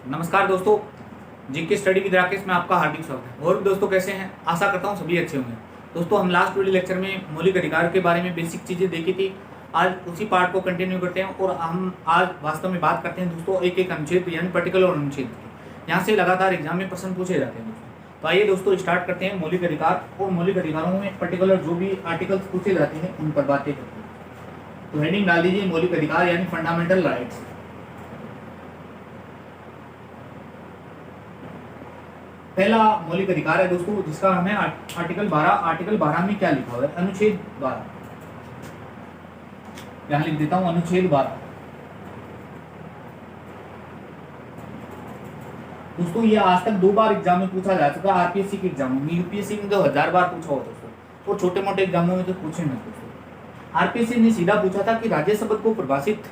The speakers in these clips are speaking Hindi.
नमस्कार दोस्तों, जीके स्टडी विद राकेश में आपका हार्दिक स्वागत है। और भी दोस्तों कैसे हैं? आशा करता हूं सभी अच्छे होंगे। दोस्तों हम लास्ट वीडियो लेक्चर में मौलिक अधिकार के बारे में बेसिक चीज़ें देखी थी। आज उसी पार्ट को कंटिन्यू करते हैं और हम आज वास्तव में बात करते हैं दोस्तों एक एक अनुच्छेद यानी पर्टिकुलर अनुच्छेद की। यहाँ से लगातार एग्जाम में प्रश्न पूछे जाते हैं दोस्तों। तो आइए दोस्तों स्टार्ट करते हैं मौलिक अधिकार और मौलिक अधिकारों में पर्टिकुलर जो भी आर्टिकल्स पूछे जाते हैं उन पर बातें करते हैं। तो हेडिंग डाल दीजिए मौलिक अधिकार यानी फंडामेंटल राइट्स। पहला मौलिक अधिकार है दोस्तों जिसका हमें आर्टिकल 12 में क्या लिखा हुआ है? अनुच्छेद 12। यहां लिख देता हूं अनुच्छेद 12। दोस्तों ये आज तक 2 बार एग्जाम में पूछा जा चुका है, आरपीएससी के एग्जाम में। यूपीएससी में तो 1000 बार पूछा हुआ दोस्तों, और छोटे मोटे एग्जामों में तो पूछे नहीं दोस्तों। आरपीएससी ने सीधा पूछा था कि राज्य शब्द को परिभाषित,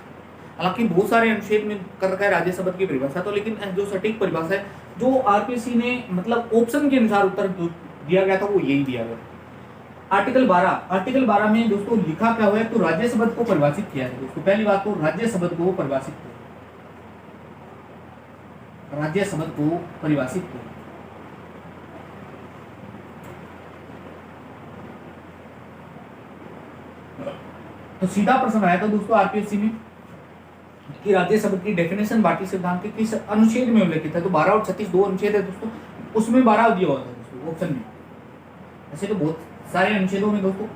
हालांकि बहुत सारे अनुच्छेद में कर रखा है राज्य शब्द की परिभाषा, तो लेकिन जो सटीक परिभाषा है जो आरपीएससी ने मतलब ऑप्शन के अनुसार उत्तर दिया गया था वो यही दिया गया। आर्टिकल 12 में दोस्तों लिखा क्या हुआ है? तो राज्य शब्द को परिभाषित किया है दोस्तों। पहली बात तो राज्य शब्द को परिभाषित किया, राज्य शब्द को परिभाषित किया। तो सीधा प्रश्न आया था दोस्तों आरपीएससी में कि राज्य शब्द की डेफिनेशन भारतीय संविधान के किस अनुच्छेद में उल्लेखित है? तो 12 और 36 दो अनुच्छेद है दोस्तों, उसमें 12 दिया हुआ था दोस्तों ऑप्शन में। ऐसे तो बहुत सारे अनुच्छेदों में दोस्तों।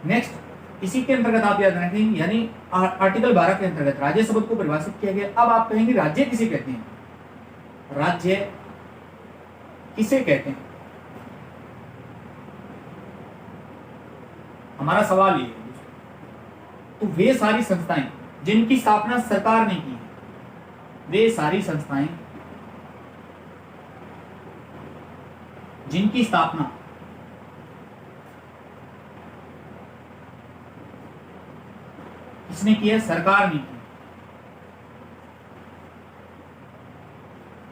नेक्स्ट इसी के अंतर्गत आप याद रखें, यानी आर्टिकल 12 के अंतर्गत राज्य शब्द को परिभाषित किया गया। अब आप कहेंगे राज्य किसे कहते हैं? राज्य किसे कहते हैं? हमारा सवाल ये है। तो वे सारी संस्थाएं जिनकी स्थापना सरकार ने की है, वे सारी संस्थाएं जिनकी स्थापना किसने की है? सरकार ने की,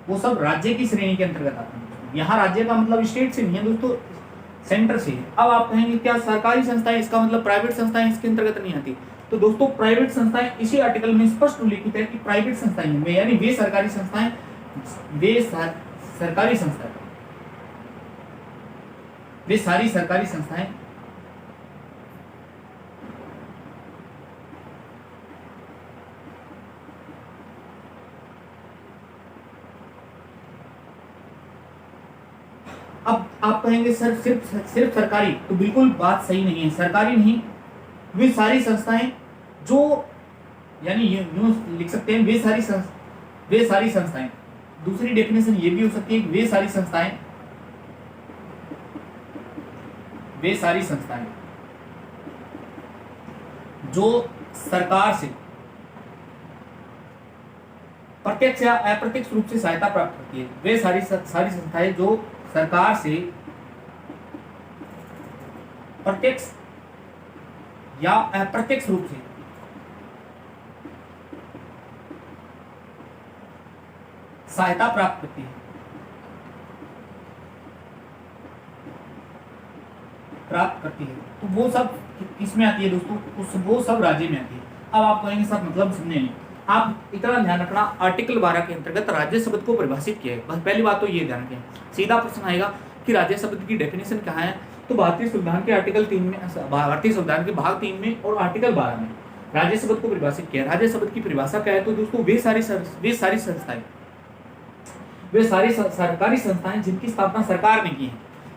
वो सब राज्य की श्रेणी के अंतर्गत आते हैं। यहां राज्य का मतलब स्टेट से नहीं है दोस्तों, सेंटर से है। अब आप कहेंगे क्या सरकारी संस्थाएं, इसका मतलब प्राइवेट संस्थाएं इसके अंतर्गत नहीं आती? तो दोस्तों प्राइवेट संस्थाएं इसी आर्टिकल में स्पष्ट उल्लिखित है कि प्राइवेट संस्थाएं में यानी वे सरकारी संस्थाएं, सरकारी संस्थाएं, वे सारी सरकारी संस्थाएं अब आप कहेंगे सर सिर्फ सरकारी, तो बिल्कुल बात सही नहीं है। सरकारी नहीं, वे सारी संस्थाएं जो, यानी यूं लिख सकते हैं वे सारी संस्थाएं। दूसरी डेफिनेशन ये भी हो सकती है वे सारी संस्थाएं जो सरकार से प्रत्यक्ष या अप्रत्यक्ष रूप से सहायता प्राप्त करती है। वे सारी संस्थाएं जो सरकार से प्रत्यक्ष या अप्रत्यक्ष रूप से सहायता प्राप्त करती है, तो वो सब किसमें आती है दोस्तों? वो सब राज्य में आती है। अब आप कहेंगे सर मतलब समझे नहीं। आप इतना ध्यान रखना, आर्टिकल 12 के अंतर्गत राज्य शब्द को परिभाषित किया है। बस पहली बात तो ये ध्यान रखें। सीधा प्रश्न आएगा कि राज्य शब्द की डेफिनेशन क्या है? तो भारतीय संविधान के आर्टिकल 3 में, भारतीय संविधान के भाग 3 में और आर्टिकल 12 में राज्य शब्द को परिभाषित किया। राज्य शब्द की परिभाषा क्या है? तो दोस्तों वे सारी सरकारी संस्थाएं जिनकी स्थापना सरकार ने की है।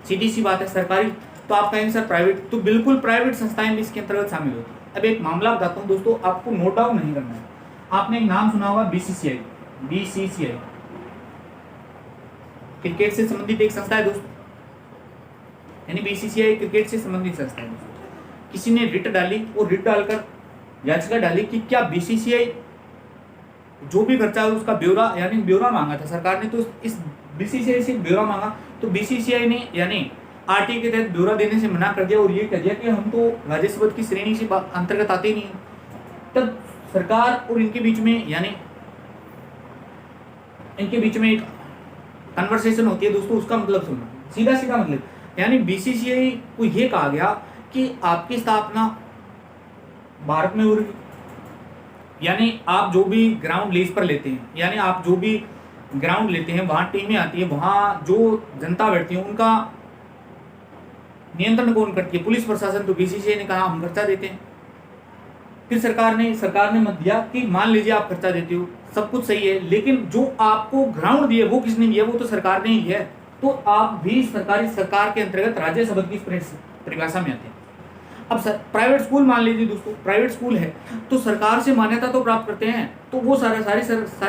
सीधी सी बात है, सरकारी। तो आप कहेंगे सर प्राइवेट, तो बिल्कुल प्राइवेट संस्थाएं भी इसके अंतर्गत शामिल होती है। अब एक मामला बताता हूँ दोस्तों, आपको नोट डाउन नहीं करना है। आपने एक नाम सुना होगा बीसीसीआई, क्रिकेट से संबंधित एक संस्था है दोस्तों, यानी बीसीसीआई क्रिकेट से संबंधित संस्था है दोस्तों। किसी ने रिट डाली और रिट डालकर याचिका डाली कि क्या बीसीसीआई जो भी खर्चा है उसका ब्यौरा, यानी ब्यौरा मांगा था सरकार ने, तो इस बीसीसीआई से ब्यौरा मांगा, तो बीसीसीआई ने यानी आरटीए के तहत ब्यौरा देने से मना कर दिया और ये कह दिया कि हम तो राज्य शब्द की श्रेणी से अंतर्गत आते ही नहीं। तब सरकार और इनके बीच में, यानी इनके बीच में एक कन्वर्सेशन होती है दोस्तों। उसका मतलब सुनना, सीधा मतलब, यानी बीसीसीआई को ये कहा गया कि आपकी स्थापना भारत में हो रही, यानी आप जो भी ग्राउंड लीज पर लेते हैं, यानी आप जो भी ग्राउंड लेते हैं, वहां टीमें आती है, वहां जो जनता बैठती है उनका नियंत्रण कौन करती है? पुलिस प्रशासन। तो बीसीसीआई ने कहा हम खर्चा देते हैं। फिर सरकार ने मत दिया कि मान लीजिए आप खर्चा देते हो, सब कुछ सही है, लेकिन जो आपको ग्राउंड दिया वो किसने दिया? वो तो सरकार ने ही दिया है। तो आप भी सरकार के अंतर्गत राज्य शब्द की परिभाषा में आते हैं। अब प्राइवेट स्कूल मान लीजिए दोस्तों, प्राइवेट स्कूल है तो सरकार से मान्यता तो प्राप्त करते हैं, तो वो सारी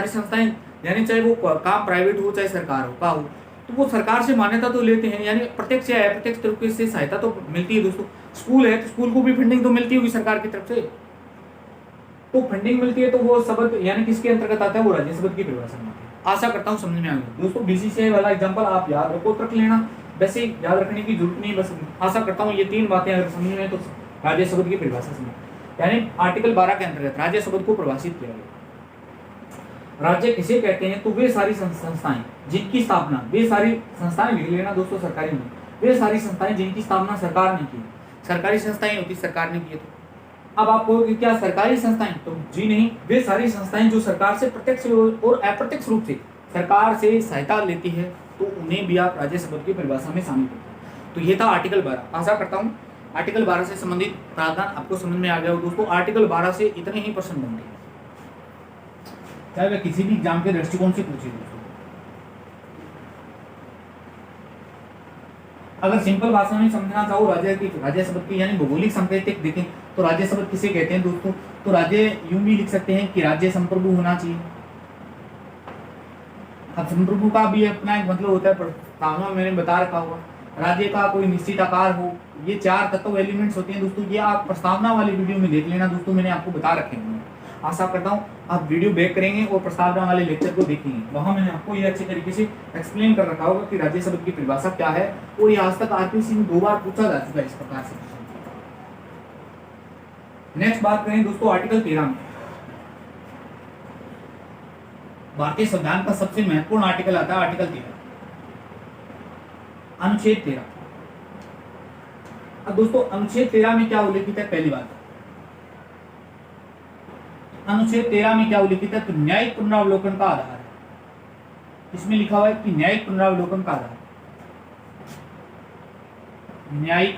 संस्थाएं, यानी चाहे वो काम प्राइवेट हो चाहे सरकार हो का हो, तो वो सरकार से मान्यता तो लेते हैं, यानी प्रत्यक्ष या अप्रत्यक्ष तरीके से सहायता तो मिलती है दोस्तों। स्कूल है तो स्कूल को भी फंडिंग तो मिलती होगी सरकार की तरफ से, तो फंडिंग मिलती है, तो वो शब्द यानी किसके अंतर्गत आता है? वो राज्य शब्द की परिभाषा में आता है। आशा करता हूँ समझ में आ गया दोस्तों। बीसीसीआई वाला एग्जांपल आप याद रख लेना, वैसे याद रखने की जरूरत नहीं, बस आशा करता हूँ ये 3 बातें अगर समझ में तो राज्य शब्द की परिभाषा समझ, यानी आर्टिकल 12 के अंतर्गत राज्य शब्द को परिभाषित किया गया। राज्य किसे कहते हैं? तो वे सारी संस्थाएं जिनकी स्थापना, वे सारी संस्थाएं लिख लेना दोस्तों, सरकारी नहीं, वे सारी संस्थाएं जिनकी स्थापना सरकार ने की। सरकारी संस्थाएं होती सरकार ने की है। तो अब आप कहोगे क्या सरकारी संस्थाएं? तो जी नहीं, वे सारी संस्थाएं जो सरकार से प्रत्यक्ष और अप्रत्यक्ष रूप से सरकार से सहायता लेती है, तो उन्हें भी आप राज्य शब्द की परिभाषा में शामिल करते हैं। तो ये था आर्टिकल 12। आशा करता हूँ आर्टिकल 12 से संबंधित प्रावधान आपको समझ में आ गया हो दोस्तों। आर्टिकल 12 से इतने ही प्रश्न बनते हैं, चाहे वह किसी भी एग्जाम के दृष्टिकोण से पूछे दोस्तों। अगर सिंपल भाषा में समझना चाहो राज्य शब्द की यानी भौगोलिक संकेतक देखें तो राज्य शब्द किसे कहते हैं दोस्तों? तो राज्य यूं भी लिख सकते हैं कि राज्य संप्रभु होना चाहिए। अब संप्रभु का भी अपना एक मतलब होता है, प्रस्तावना में मैंने बता रखा होगा। राज्य का कोई निश्चित आकार हो, ये 4 तत्व एलिमेंट्स होते हैं दोस्तों। ये आप प्रस्तावना वाली वीडियो में देख लेना दोस्तों, मैंने आपको बता रखे हैं। आशा करता हूँ आप वीडियो बैक करेंगे और प्रस्तावना वाले लेक्चर को देखेंगे, वहां मैंने आपको ये अच्छे तरीके से एक्सप्लेन कर रखा होगा कि राज्य शब्द की परिभाषा क्या है, और ये आज तक आरपीसी में 2 बार पूछा जा चुका है इस प्रकार से। नेक्स्ट बात करें दोस्तों आर्टिकल 13 में। भारतीय संविधान का सबसे महत्वपूर्ण आर्टिकल आता है आर्टिकल 13, अनुच्छेद 13। अब दोस्तों अनुच्छेद 13 में क्या उल्लेखित है? पहली बात, अनुच्छेद 13 में क्या उल्लेखित है? तो न्यायिक पुनरावलोकन का आधार है। इसमें लिखा हुआ है कि न्यायिक पुनरावलोकन का आधार, न्यायिक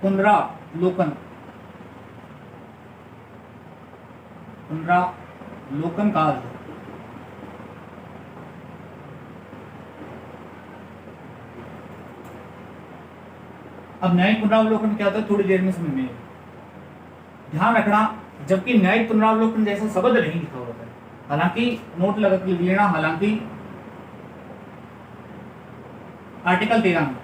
पुनरावलोकन का आधार। अब न्यायिक पुनरावलोकन क्या होता है थोड़ी देर में समझ में आएगा। ध्यान रखना, जबकि न्यायिक पुनरावलोकन जैसा शब्द नहीं लिखा होता है, हालांकि नोट लगा के लिख लेना, हालांकि आर्टिकल 13 में,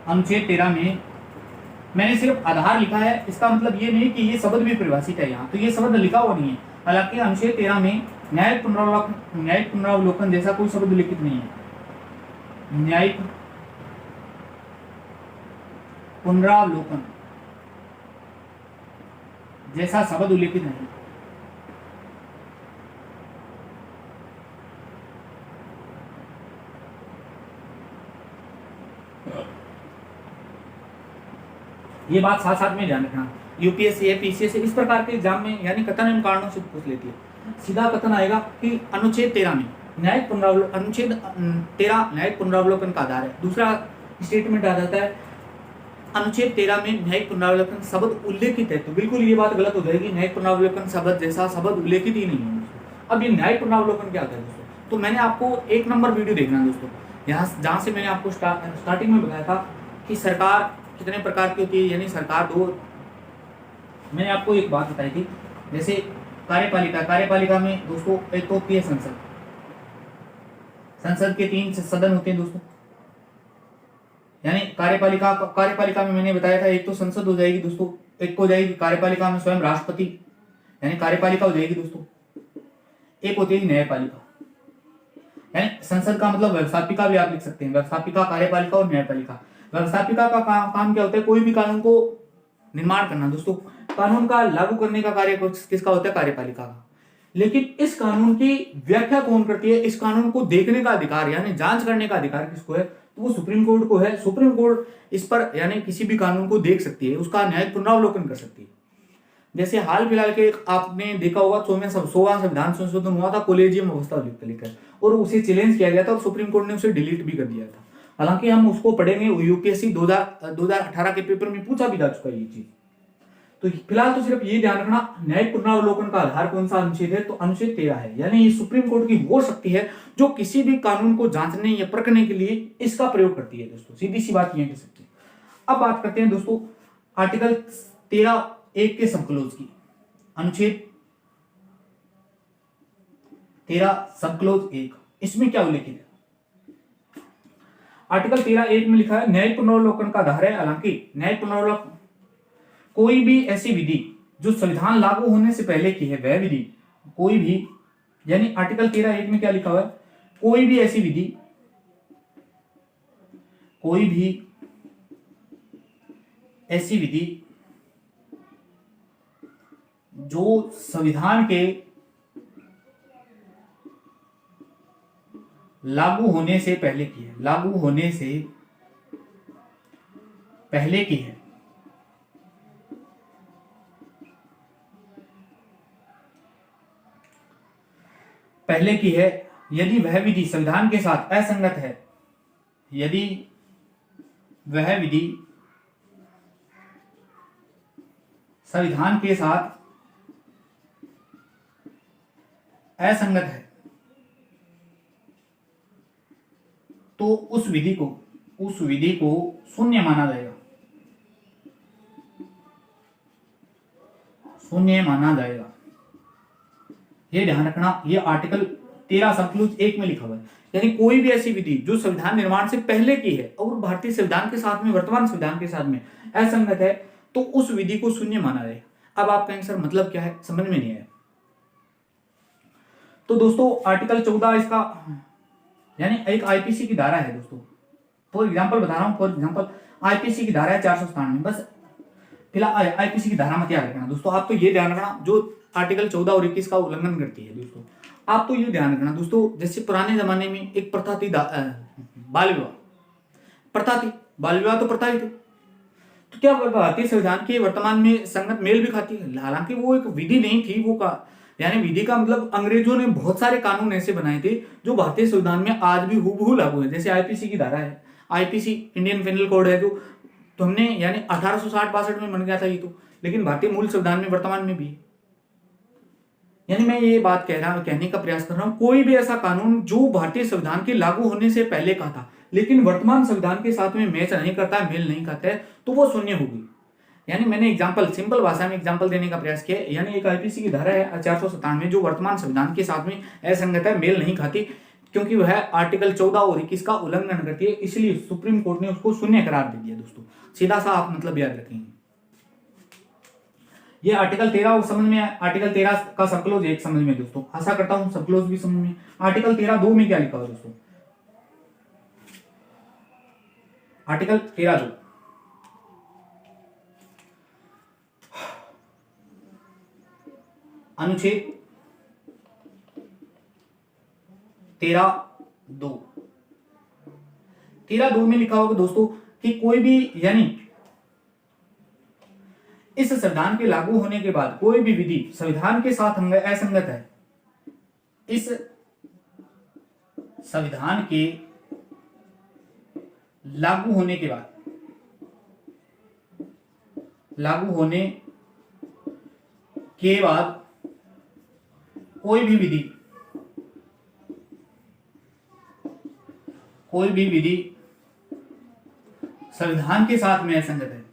अनुच्छेद 13 में मैंने सिर्फ आधार लिखा है, इसका मतलब ये नहीं कि ये शब्द भी परिभाषित है यहाँ, तो ये शब्द लिखा हुआ नहीं है। हालांकि अनुच्छेद 13 में न्यायिक पुनरावलोकन जैसा कोई शब्द लिखित नहीं है। न्यायिक पुनरावलोकन जैसा शब्द उल्लेखित नहीं। ये बात साथ साथ में ध्यान रखना, यूपीएससी या पीसीएस इस प्रकार के एग्जाम में यानी कथन एवं कारणों से पूछ लेती है। सीधा कथन आएगा कि अनुच्छेद 13 में न्यायिक पुनरावलोकन का आधार है। दूसरा स्टेटमेंट आ जाता है अनुच्छेद 13 में न्यायिक पुनरावलोकन शब्द उल्लेखित है, तो बिल्कुल ये बात गलत हो जाएगी। न्यायिक पुनरावलोकन शब्द जैसा शब्द उल्लेखित ही नहीं है। अब ये न्यायिक पुनरावलोकन क्या होता है दोस्तों? तो मैंने आपको 1 नंबर वीडियो देखना दोस्तों, यहाँ जहाँ से मैंने आपको स्टार्टिंग में बताया था कि सरकार कितने प्रकार की होती है, यानी सरकार 2। मैंने आपको एक बात बताई थी, जैसे कार्यपालिका में दोस्तों एक तो होती है संसद के 3 सदन होते हैं दोस्तों, यानी कार्यपालिका में मैंने बताया था एक तो संसद हो जाएगी दोस्तों, एक हो जाएगी कार्यपालिका में स्वयं राष्ट्रपति, यानी कार्यपालिका हो जाएगी दोस्तों। एक होती है न्यायपालिका, यानी संसद का मतलब व्यवस्थापिका भी आप लिख सकते हैं, व्यवस्थापिका, कार्यपालिका और न्यायपालिका। व्यवस्थापिका का काम क्या होता है? कोई भी कानून को निर्माण करना दोस्तों, कानून का लागू करने का कार्य किसका होता है? कार्यपालिका का। लेकिन इस कानून की व्याख्या कौन करती है? इस कानून को देखने का अधिकार यानी जांच करने का अधिकार किसको है? तो वो सुप्रीम कोर्ट को है। सुप्रीम कोर्ट इस पर यानी किसी भी कानून को देख सकती है, उसका न्यायिक पुनरावलोकन कर सकती है। जैसे हाल फिलहाल के आपने देखा होगा 16वां संविधान संशोधन हुआ था कॉलेजियम व्यवस्था को लेकर, और उसे चैलेंज किया गया था और सुप्रीम कोर्ट ने उसे डिलीट भी कर दिया था। हालांकि हम उसको पढ़ेंगे, यूपीएससी 2018 के पेपर में पूछा भी जा चुका है ये चीज। तो फिलहाल तो सिर्फ ये ध्यान रखना, न्यायिक पुनरावलोकन का आधार कौन सा अनुच्छेद है, तो अनुच्छेद 13 है। यानी ये सुप्रीम कोर्ट की वो शक्ति है जो किसी भी कानून को जांचने या परखने के लिए इसका प्रयोग करती है दोस्तों, सीधी सी बात ये कह सकते हैं। अब बात करते हैं दोस्तों आर्टिकल 13(1) के सबक्लोज की। अनुच्छेद 13 सबक्लोज 1, इसमें क्या उल्लेखित है? आर्टिकल 13(1) में लिखा है न्यायिक पुनरावलोकन का आधार है। हालांकि न्यायिक पुनरावलोकन कोई भी ऐसी विधि जो संविधान लागू होने से पहले की है, वह विधि कोई भी, यानी आर्टिकल 13(1) में क्या लिखा हुआ है, कोई भी ऐसी विधि, कोई भी ऐसी विधि जो संविधान के लागू होने से पहले की है, लागू होने से पहले की है, पहले की है, यदि वह विधि संविधान के साथ असंगत है, यदि वह विधि संविधान के साथ असंगत है, तो उस विधि को शून्य माना जाएगा, शून्य माना जाएगा। ये ध्यान रखना, ये आर्टिकल 13 सबक्लोज 1 में लिखा हुआ है। यानी कोई भी ऐसी विधि जो संविधान निर्माण से पहले की है और भारतीय संविधान के साथ में, वर्तमान संविधान के साथ में असंगत है, तो उस विधि को शून्य माना जाएगा। अब आप कहेंगे सर मतलब क्या है, समझ में नहीं आया। तो दोस्तों आर्टिकल 14 इसका, यानी एक आईपीसी की धारा है दोस्तों, फॉर एग्जाम्पल बता रहा हूं, फॉर एग्जाम्पल आईपीसी की धारा है 497। बस फिलहाल आईपीसी की धारा मत याद रखना दोस्तों, आप तो ये ध्यान रखना जो आर्टिकल 14 और 21 का उल्लंघन करती है दोस्तों। आप तो ये ध्यान रखना दोस्तों, जैसे पुराने जमाने में एक प्रथा थी बाल विवाह, प्रथा थी, बाल विवाह तो प्रथा ही थी। तो क्या भारतीय संविधान के वर्तमान में संगत मेल भी खाती है? हालांकि वो एक विधि नहीं थी, वो का यानी विधि का मतलब अंग्रेजों ने बहुत सारे कानून ऐसे बनाए थे जो भारतीय संविधान में आज भी हूबहू लागू है। जैसे आईपीसी की धारा है, आईपीसी इंडियन पेनल कोड है, जो तो हमने यानी 1860-62 में बन गया था ये तो, लेकिन भारतीय मूल संविधान में वर्तमान में भी है। यानी मैं ये बात कहने का प्रयास कर रहा हूं, कोई भी ऐसा कानून जो भारतीय संविधान के लागू होने से पहले का था लेकिन वर्तमान संविधान के साथ में मैच नहीं करता है, मेल नहीं खाता है, तो वो शून्य होगी। यानी मैंने एग्जाम्पल, सिंपल भाषा में एग्जाम्पल देने का प्रयास किया। यानी एक आईपीसी की धारा है 497 जो वर्तमान संविधान के साथ में असंगत है, मेल नहीं खाती, क्योंकि वह आर्टिकल 14 और 21 का उल्लंघन करती है, इसलिए सुप्रीम कोर्ट ने उसको शून्य करार दे दिया दोस्तों। सीधा सा आप मतलब याद रखेंगे। ये आर्टिकल 13 समझ में, आर्टिकल 13 का सबक्लोज 1 समझ में दोस्तों, आशा करता हूं सबक्लोज भी समझ में। आर्टिकल 13(2) में क्या लिखा हुआ दोस्तों, आर्टिकल 13(2) अनुच्छेद 13(2) में लिखा होगा दोस्तों कि कोई भी, यानी इस संविधान के लागू होने के बाद कोई भी विधि संविधान के साथ असंगत है, इस संविधान के लागू होने के बाद, लागू होने के बाद कोई भी विधि संविधान के साथ में असंगत है,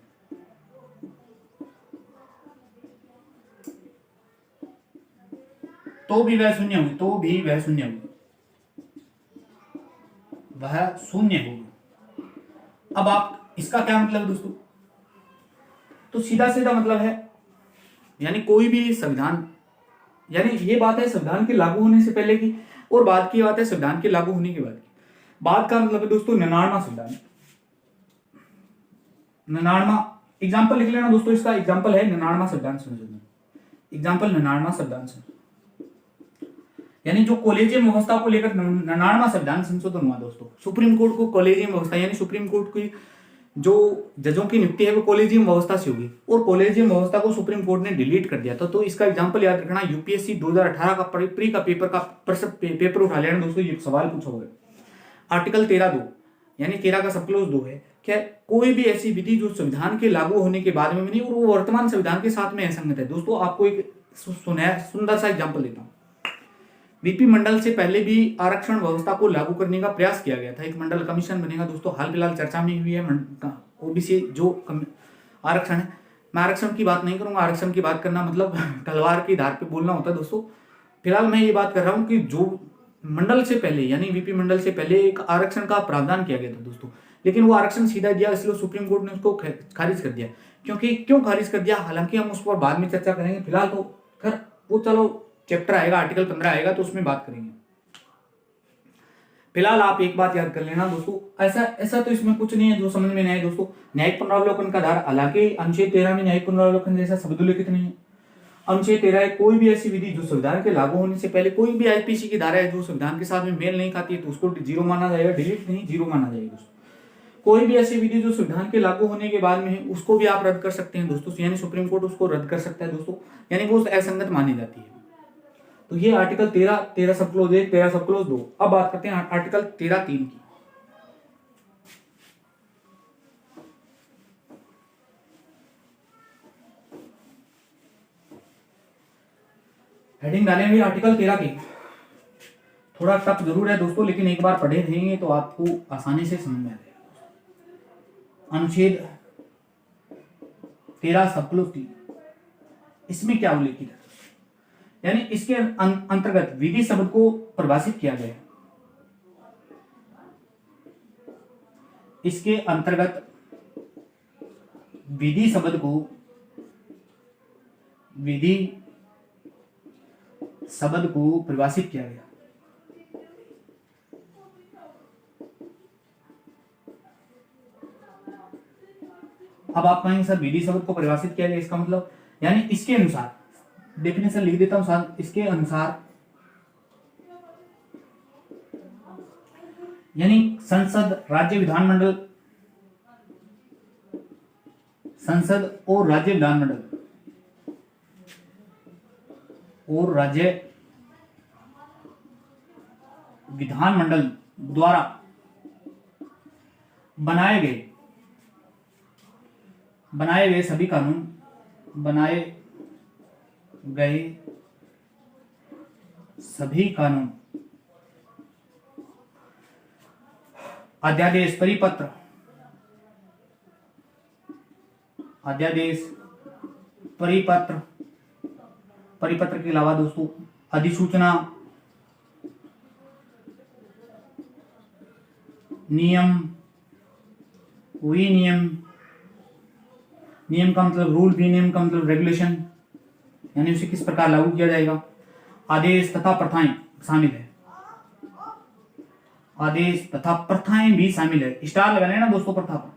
तो भी वह शून्य होगी, वह शून्य होगी। अब आप इसका क्या मतलब दोस्तों, तो सीधा सीधा मतलब है, यानी कोई भी संविधान, यानी ये बात है संविधान के लागू होने से पहले की, और बाद की बात है संविधान के लागू होने के बाद की। बाद का मतलब है दोस्तों 99वां संविधान, 99वां एग्जाम्पल लिख लेना दोस्तों, इसका एग्जाम्पल है 99वां संविधान संशोधन, एग्जाम्पल 99वां संविधान संशोधन, यानी जो कॉलेजियम व्यवस्था को लेकर 99वां संविधान संशोधन हुआ दोस्तों। सुप्रीम कोर्ट को कॉलेजियम व्यवस्था, यानी सुप्रीम कोर्ट की जो जजों की नियुक्ति है वो कॉलेजियम व्यवस्था से होगी, और कॉलेजियम व्यवस्था को सुप्रीम कोर्ट ने डिलीट कर दिया था। तो इसका एग्जांपल याद रखना, यूपीएससी 2018 का प्री का पेपर उठा लेना दोस्तों, ये सवाल पूछा हुआ है। आर्टिकल 13(2) यानी 13 का सब क्लोज 2 है क्या, कोई भी ऐसी विधि जो संविधान के लागू होने के बाद में नहीं और वो वर्तमान संविधान के साथ में असंगत है। दोस्तों आपको एक सुंदर सा एग्जाम्पल देता हूँ। वीपी मंडल से पहले भी आरक्षण व्यवस्था को लागू करने का प्रयास किया गया था, एक मंडल कमीशन बनेगा दोस्तों, हाल फिलहाल चर्चा में हुई है ओबीसी जो आरक्षण है। मैं आरक्षण की बात नहीं करूंगा, आरक्षण की बात करना मतलब तलवार की धार पे बोलना होता है दोस्तों। फिलहाल मैं ये बात कर रहा हूँ कि जो मंडल से पहले यानी वीपी मंडल से पहले एक आरक्षण का प्रावधान किया गया था दोस्तों, लेकिन वो आरक्षण सीधा दिया, इसलिए सुप्रीम कोर्ट ने उसको खारिज कर दिया। क्यों खारिज कर दिया, हालांकि हम उस पर बाद में चर्चा करेंगे। फिलहाल तो खैर वो चलो चैप्टर आएगा, आर्टिकल 15 आएगा तो उसमें बात करेंगे। फिलहाल आप एक बात याद कर लेना दोस्तों, ऐसा तो इसमें कुछ नहीं है जो समझ में नहीं आए दोस्तों। न्यायिक पुनरावलोकन का आधार, हालांकि अनुच्छेद 13 में न्यायिक पुनरावलोकन जैसा शब्द उल्लेखित नहीं है। अनुच्छेद 13 है, कोई भी ऐसी विधि जो संविधान के लागू होने से पहले, कोई भी आईपीसी की धारा है जो संविधान के साथ में मेल नहीं खाती है तो उसको जीरो माना जाएगा, डिलीट नहीं जीरो माना जाएगा दोस्तों। कोई भी ऐसी विधि जो संविधान के लागू होने के बाद में है उसको भी आप रद्द कर सकते हैं दोस्तों, यानी सुप्रीम कोर्ट उसको रद्द कर सकता है दोस्तों, यानी वो असंगत मानी जाती है। तो ये आर्टिकल 13 सब क्लोज 1, 13 सब क्लोज 2। अब बात करते हैं आर्टिकल 13(3) की। हेडिंग डालेंगे आर्टिकल 13 की। थोड़ा टफ जरूर है दोस्तों, लेकिन एक बार पढ़े रहेंगे तो आपको आसानी से समझ में आ जाएगा। अनुच्छेद 13 सब क्लोज 3, इसमें क्या उल्लेखित है, यानी इसके अंतर्गत विधि शब्द को परिभाषित किया गया है। इसके अंतर्गत विधि शब्द को परिभाषित किया गया। अब आप कहेंगे सर विधि शब्द को परिभाषित किया गया, इसका मतलब यानी इसके अनुसार, डेफिनेशन लिख देता हूं, इसके अनुसार यानी संसद, राज्य विधानमंडल, संसद और राज्य विधानमंडल और राज्य विधानमंडल द्वारा बनाए गए सभी कानून, अध्यादेश, परिपत्र के अलावा दोस्तों अधिसूचना, नियम, विनियम, नियम का मतलब रूल, विनियम का मतलब रेगुलेशन, यानी उसे किस प्रकार लागू किया जाएगा, आदेश तथा प्रथाएं शामिल है। आदेश तथा प्रथाएं भी शामिल है। स्टार लगा लेना दोस्तों प्रथा पर,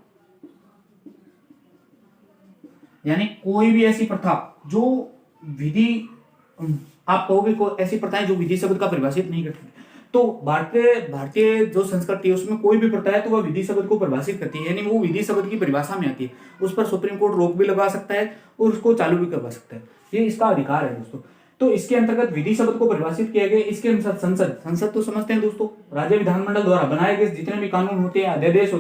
यानी कोई भी ऐसी प्रथा जो विधि, आप कहोगे कोई ऐसी प्रथाएं जो विधि शब्द का परिभाषित नहीं करती, तो भारतीय जो संस्कृति है उसमें कोई भी प्रथा है तो वह विधि शब्द को परिभाषित करती है, यानी वो विधि शब्द की परिभाषा में आती है। उस पर सुप्रीम कोर्ट रोक भी लगा सकता है और उसको चालू भी करवा सकता है, ये इसका अधिकार है दोस्तों। तो इसके अंतर्गत विधि शब्द को परिभाषित किया गया। इसके अनुसार संसद तो समझते हैं दोस्तों, राज्य विधानमंडल द्वारा बनाए गए जितने भी कानून होते हैं, अध्यादेश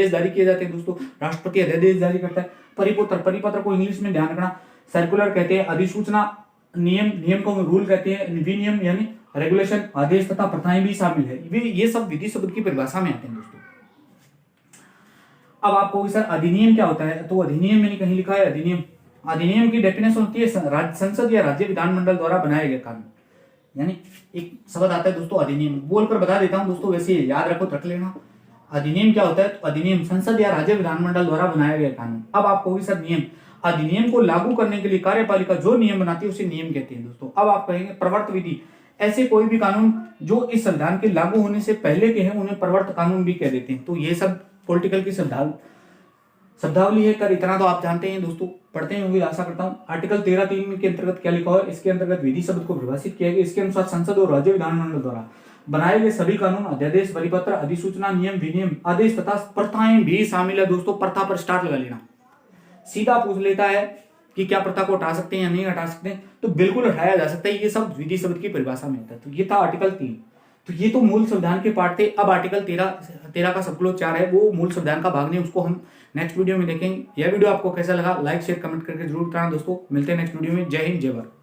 जारी किए जाते हैं दोस्तों। राष्ट्रपति अध्यादेश जारी करता है। परिपत्र को इंग्लिश में ध्यान रखना सर्कुलर कहते हैं। अधिसूचना, नियम को रूल कहते हैं। विनियम यानी रेगुलेशन, आदेश तथा प्रथाएं भी शामिल है। ये सब विधि शब्द की परिभाषा में आते हैं दोस्तों। अब आपको सर अधिनियम क्या होता है, तो अधिनियम मैंने कहीं लिखा है, अधिनियम की डेफिनेशन होती है संसद या राज्य विधानमंडल द्वारा बनाए गए कानून, यानी एक शब्द आता है दोस्तों अधिनियम, बोलकर बता देता हूं दोस्तों, वैसे याद रख लेना। अधिनियम क्या होता है, तो अधिनियम संसद या राज्य विधानमंडल द्वारा बनाया गया कानून। अब आपको भी सर नियम, अधिनियम को लागू करने के लिए कार्यपालिका जो नियम बनाती है उसे नियम कहते हैं दोस्तों। अब आप कहेंगे प्रवर्त विधि, ऐसे कोई भी कानून जो इस संविधान के लागू होने से पहले के हैं उन्हें प्रवर्त कानून भी कह देते हैं। तो ये सब पॉलिटिकल की शब्दावली है। कर इतना तो आप जानते हैं दोस्तों, पढ़ते ही होंगे आशा करता हूं। आर्टिकल 13(3) के अंतर्गत क्या लिखा है, इसके अंतर्गत विधि शब्द को परिभाषित किया गया। इसके अनुसार संसद और राज्य विधानमंडल द्वारा बनाए गए सभी कानून, अध्यादेश, परिपत्र, अधिसूचना, नियम, विनियम, आदेश तथा प्रथाएं भी शामिल है। दोस्तों प्रथा पर स्टार लगा लेना। सीधा पूछ लेता है कि क्या प्रथा को हटा सकते हैं या नहीं हटा सकते हैं, तो बिल्कुल हटाया जा सकता है। ये सब विधि शब्द की परिभाषा में होता है। तो ये था आर्टिकल 3। तो ये तो मूल संविधान के पार्ट थे। अब आर्टिकल 13 का सबक्लोज 4 है, वो मूल संविधान का भाग नहीं, उसको हम नेक्स्ट वीडियो में देखेंगे। यह वीडियो आपको कैसा लगा, लाइक शेयर कमेंट करके जरूर बताना दोस्तों। मिलते हैं नेक्स्ट वीडियो में। जय हिंद, जय भारत।